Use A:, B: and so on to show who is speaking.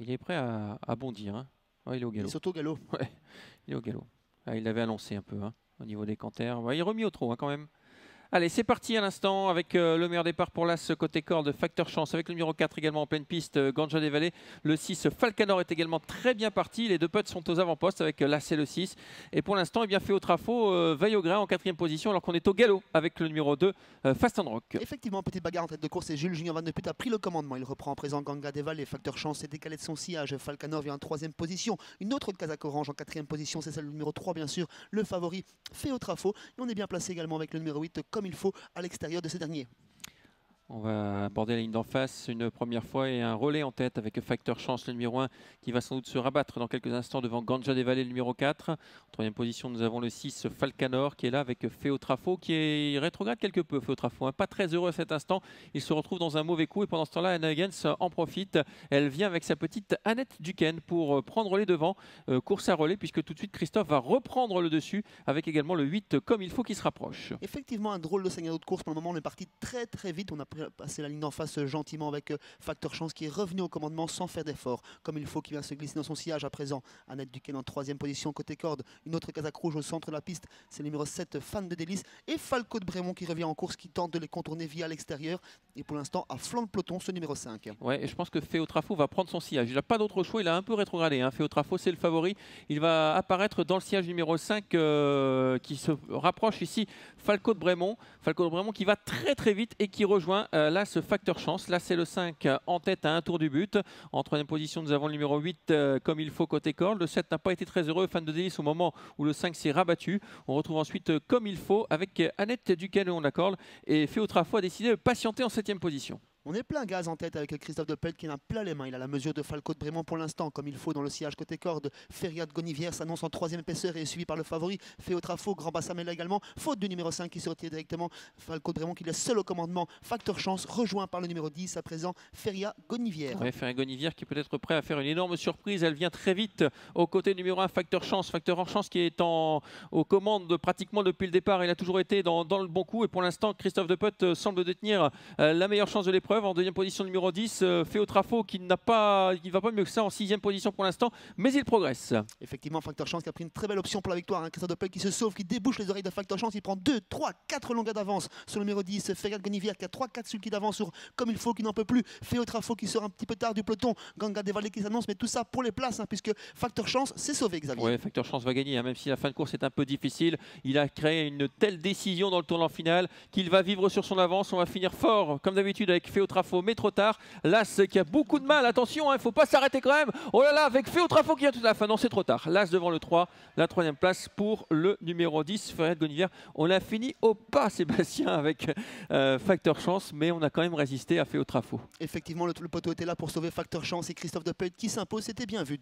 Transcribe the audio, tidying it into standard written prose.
A: Il est prêt à bondir. Hein. Ouais, il est au galop.
B: Il saute au galop.
A: Ouais, il est au galop. Ah, il l'avait annoncé un peu hein, au niveau des canters. Ouais, il est remis au trot hein, quand même. Allez, c'est parti à l'instant avec le meilleur départ pour l'As côté corde, Facteur Chance avec le numéro 4 également en pleine piste, Ganja des Vallées. Le 6, Falcanor est également très bien parti. Les deux potes sont aux avant-postes avec l'As et le 6. Et pour l'instant, eh bien fait au trafo, veille au grain en 4e position alors qu'on est au galop avec le numéro 2, Fast and Rock.
B: Effectivement, petite bagarre en tête de course et Jules Junior Van de Put a pris le commandement. Il reprend en présent Ganga des Vallées. Facteur Chance s'est décalé de son sillage. Falcanor vient en 3e position. Une autre casaque orange en 4e position, c'est celle du numéro 3 bien sûr, le favori fait au trafo. Et on est bien placé également avec le numéro 8 comme il faut à l'extérieur de ces derniers.
A: On va aborder la ligne d'en face une première fois et un relais en tête avec Facteur Chance, le numéro 1, qui va sans doute se rabattre dans quelques instants devant Ganja des Vallées, le numéro 4. En 3e position, nous avons le 6, Falcanor, qui est là avec Féo Trafo, qui est rétrograde quelque peu, Féo Trafo. Hein. Pas très heureux à cet instant. Il se retrouve dans un mauvais coup et pendant ce temps-là, Anna Higgins en profite. Elle vient avec sa petite Annette Duquesne pour prendre les devants. Course à relais, puisque tout de suite, Christophe va reprendre le dessus avec également le 8, comme il faut, qui se rapproche.
B: Effectivement, un drôle de scénario de course. Pour le moment, on est parti très très vite. On a passé la ligne d'en face gentiment avec Facteur Chance qui est revenu au commandement sans faire d'effort. Comme il faut, qui vient se glisser dans son sillage à présent. Annette Duquesne en 3e position côté corde. Une autre casaque rouge au centre de la piste. C'est le numéro 7, Fan de Délice. Et Falco de Brémont qui revient en course, qui tente de les contourner via l'extérieur. Et pour l'instant, à flanc de peloton, ce numéro 5.
A: Ouais, et je pense que Féo Trafo va prendre son sillage. Il n'a pas d'autre choix, il a un peu rétrogradé. Hein. Féo Trafo, c'est le favori. Il va apparaître dans le sillage numéro 5 qui se rapproche ici. Falco de Brémont. Falco de Brémont qui va très très vite et qui rejoint là ce Facteur Chance. Là, c'est le 5 en tête à un tour du but. En 3e position, nous avons le numéro 8 comme il faut côté corde. Le 7 n'a pas été très heureux, Fan de Délice, au moment où le 5 s'est rabattu. On retrouve ensuite comme il faut avec Annette Duquesne au corde. Et Féo Trafo a décidé de patienter en 7e position.
B: On est plein gaz en tête avec Christophe de Pelt qui en a plein les mains. Il a la mesure de Falco de Brémont pour l'instant, comme il faut dans le sillage côté corde. Feria de Gonivière s'annonce en 3e épaisseur et est suivi par le favori. Féo Trafo, Grand Bassamel également. Faute du numéro 5 qui se retire directement. Falco de Brémont qui laisse seul au commandement. Facteur Chance rejoint par le numéro 10 à présent. Feria Gonivière.
A: Ouais, Feria Gonivière qui peut être prêt à faire une énorme surprise. Elle vient très vite au côté numéro 1, Facteur Chance. Facteur Chance qui est aux commandes pratiquement depuis le départ. Il a toujours été dans le bon coup. Et pour l'instant, Christophe de Put semble détenir la meilleure chance de l'épreuve. En 2e position, numéro 10, Féo Trafo qui ne va pas mieux que ça en 6e position pour l'instant, mais il progresse.
B: Effectivement, Facteur Chance qui a pris une très belle option pour la victoire. Hein. Christophe de Pelt qui se sauve, qui débouche les oreilles de Facteur Chance. Il prend 2, 3, 4 longueurs d'avance sur le numéro 10, Feria de Gonivière qui a 3-4 sulky d'avance sur comme il faut, qui n'en peut plus. Féo Trafo qui sort un petit peu tard du peloton. Ganga des Vallées qui s'annonce, mais tout ça pour les places, hein, puisque Facteur Chance s'est sauvé, Xavier.
A: Oui, Facteur Chance va gagner, hein, même si la fin de course est un peu difficile. Il a créé une telle décision dans le tournant final qu'il va vivre sur son avance. On va finir fort, comme d'habitude, avec Féo Trafo, mais trop tard. L'As qui a beaucoup de mal, attention, il ne faut pas s'arrêter quand même. Oh là là, avec Féo Trafo qui vient tout à la fin. Non, c'est trop tard. L'As devant le 3, la 3e place pour le numéro 10, Feria de Gonivière. On a fini au pas, Sébastien, avec Facteur Chance, mais on a quand même résisté à Féo Trafo.
B: Effectivement, le poteau était là pour sauver Facteur Chance et Christophe de Pelt qui s'impose. C'était bien vu.